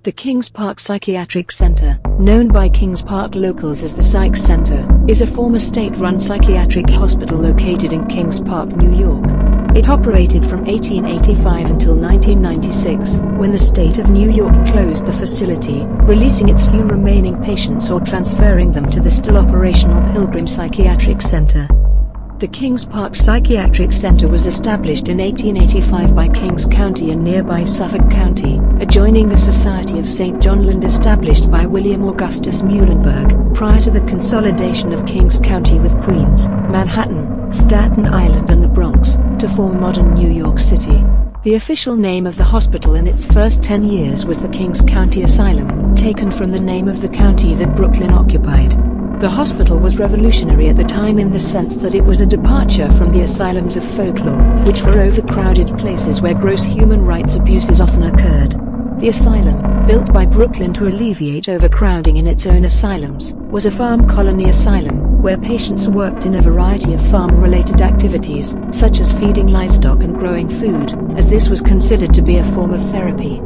The Kings Park Psychiatric Center, known by Kings Park locals as the Psych Center, is a former state-run psychiatric hospital located in Kings Park, New York. It operated from 1885 until 1996, when the state of New York closed the facility, releasing its few remaining patients or transferring them to the still operational Pilgrim Psychiatric Center. The Kings Park Psychiatric Center was established in 1885 by Kings County and nearby Suffolk County, adjoining the Society of St. John Land established by William Augustus Muhlenberg, prior to the consolidation of Kings County with Queens, Manhattan, Staten Island and the Bronx, to form modern New York City. The official name of the hospital in its first 10 years was the Kings County Asylum, taken from the name of the county that Brooklyn occupied. The hospital was revolutionary at the time in the sense that it was a departure from the asylums of folklore, which were overcrowded places where gross human rights abuses often occurred. The asylum, built by Brooklyn to alleviate overcrowding in its own asylums, was a farm colony asylum, where patients worked in a variety of farm-related activities, such as feeding livestock and growing food, as this was considered to be a form of therapy.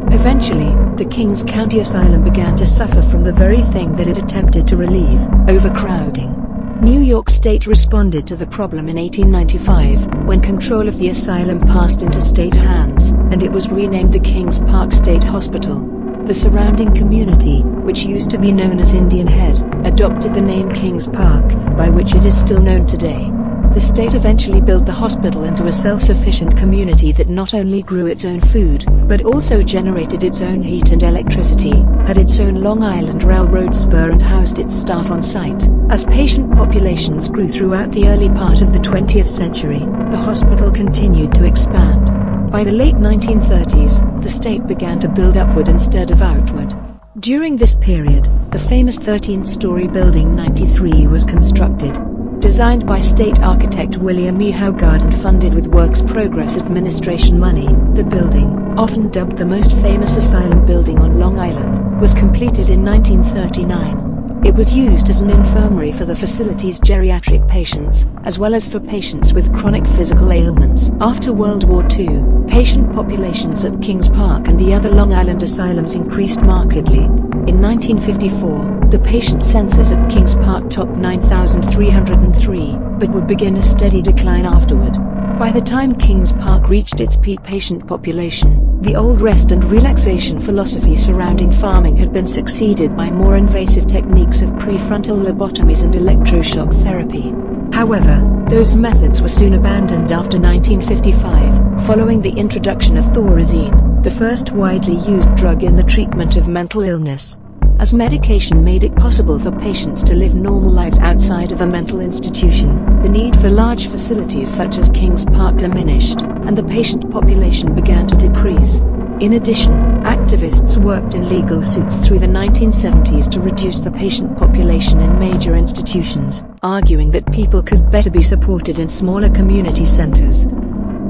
Eventually, the Kings County Asylum began to suffer from the very thing that it attempted to relieve: overcrowding. New York State responded to the problem in 1895, when control of the asylum passed into state hands, and it was renamed the Kings Park State Hospital. The surrounding community, which used to be known as Indian Head, adopted the name Kings Park, by which it is still known today. The state eventually built the hospital into a self-sufficient community that not only grew its own food, but also generated its own heat and electricity, had its own Long Island Railroad spur and housed its staff on site. As patient populations grew throughout the early part of the 20th century, the hospital continued to expand. By the late 1930s, the state began to build upward instead of outward. During this period, the famous 13-story Building 93 was constructed. Designed by state architect William E. Hogarth and funded with Works Progress Administration money, the building, often dubbed the most famous asylum building on Long Island, was completed in 1939. It was used as an infirmary for the facility's geriatric patients, as well as for patients with chronic physical ailments. After World War II, patient populations at Kings Park and the other Long Island asylums increased markedly. In 1954, the patient census at Kings Park topped 9,303, but would begin a steady decline afterward. By the time Kings Park reached its peak patient population, the old rest and relaxation philosophy surrounding farming had been succeeded by more invasive techniques of prefrontal lobotomies and electroshock therapy. However, those methods were soon abandoned after 1955, following the introduction of thorazine, the first widely used drug in the treatment of mental illness. As medication made it possible for patients to live normal lives outside of a mental institution, the need for large facilities such as Kings Park diminished, and the patient population began to decrease. In addition, activists worked in legal suits through the 1970s to reduce the patient population in major institutions, arguing that people could better be supported in smaller community centers.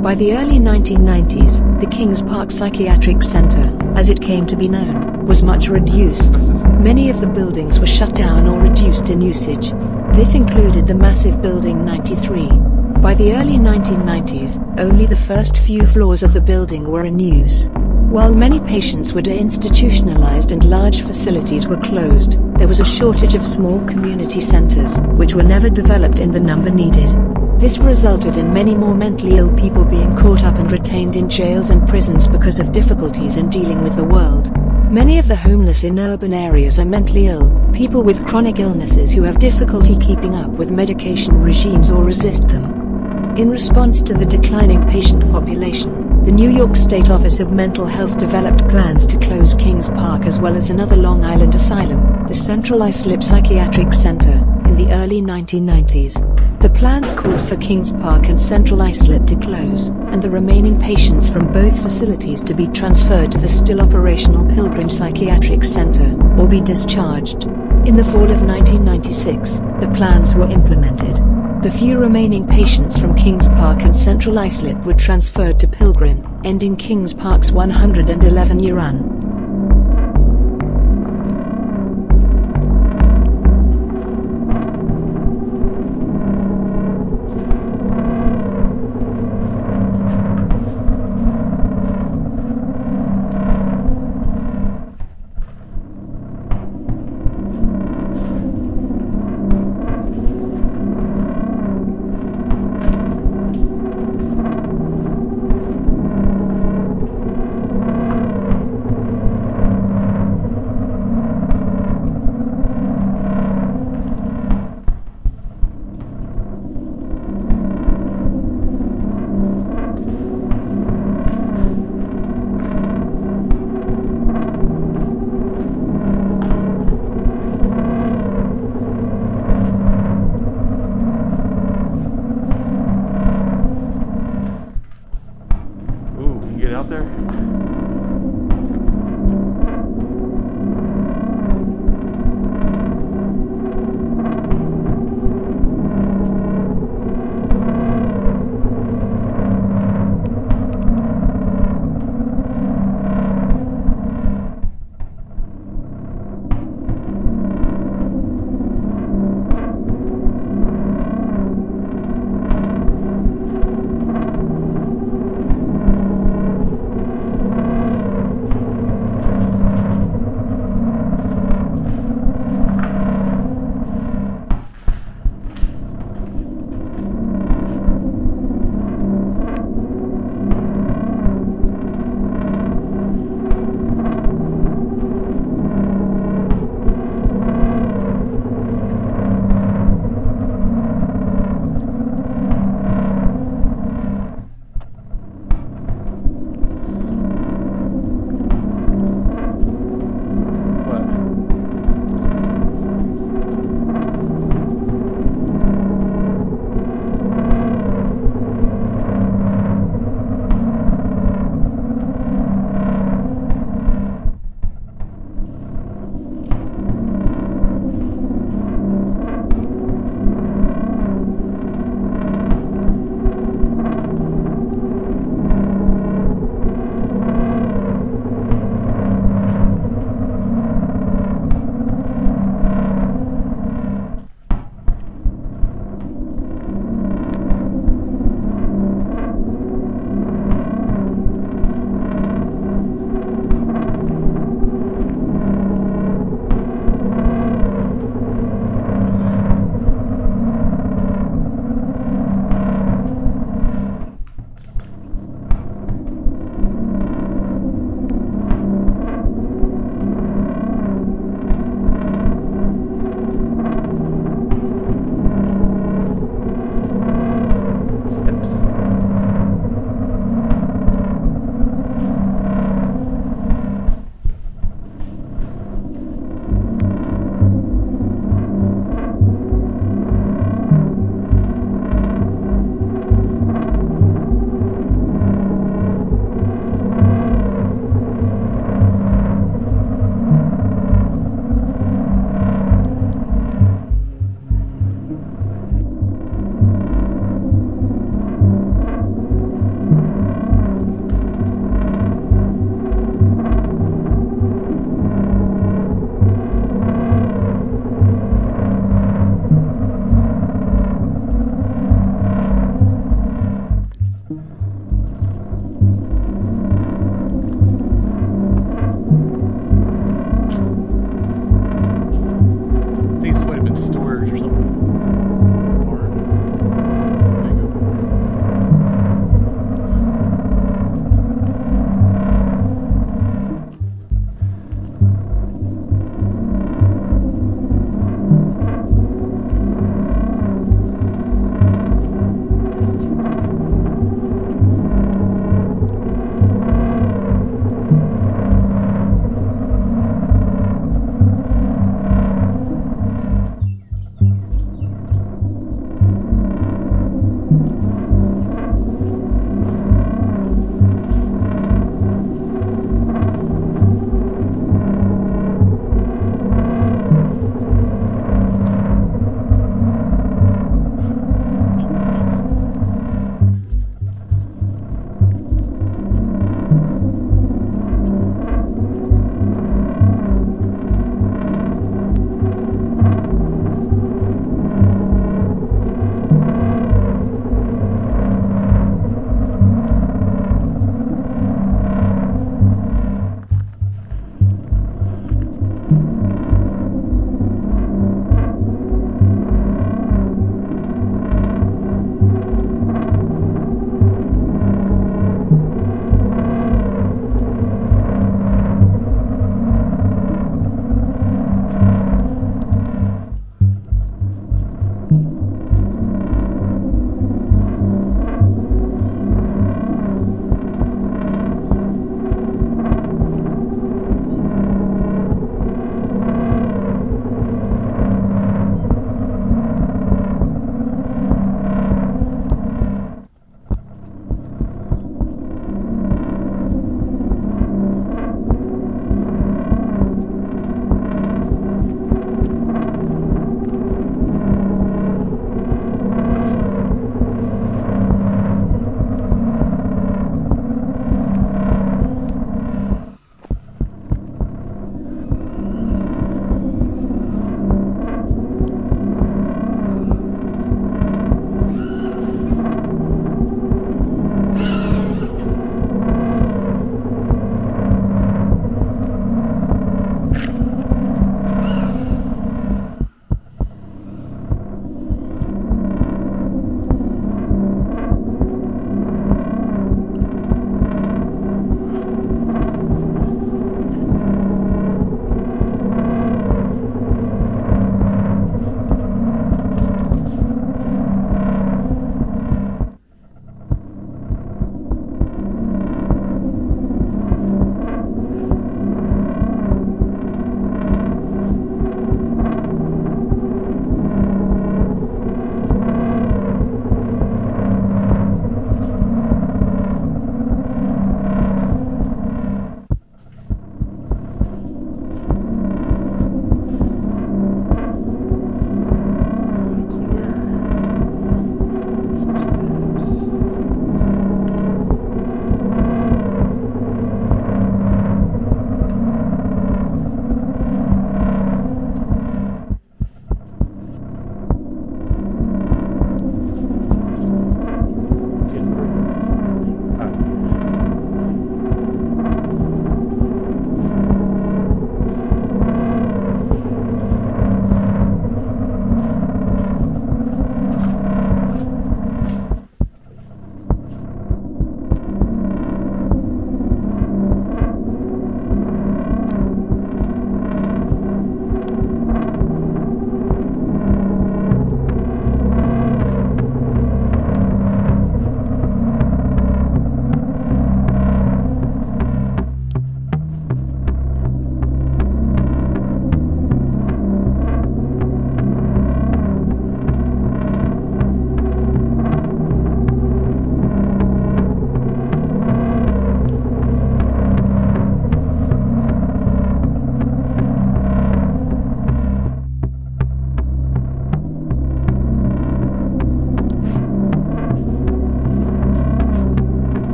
By the early 1990s, the Kings Park Psychiatric Center, as it came to be known, was much reduced. Many of the buildings were shut down or reduced in usage. This included the massive Building 93. By the early 1990s, only the first few floors of the building were in use. While many patients were deinstitutionalized and large facilities were closed, there was a shortage of small community centers, which were never developed in the number needed. This resulted in many more mentally ill people being caught up and retained in jails and prisons because of difficulties in dealing with the world. Many of the homeless in urban areas are mentally ill, people with chronic illnesses who have difficulty keeping up with medication regimes or resist them. In response to the declining patient population, the New York State Office of Mental Health developed plans to close Kings Park as well as another Long Island asylum, the Central Islip Psychiatric Center, in the early 1990s. The plans called for Kings Park and Central Islip to close, and the remaining patients from both facilities to be transferred to the still operational Pilgrim Psychiatric Center, or be discharged. In the fall of 1996, the plans were implemented. The few remaining patients from Kings Park and Central Islip were transferred to Pilgrim, ending Kings Park's 111-year run.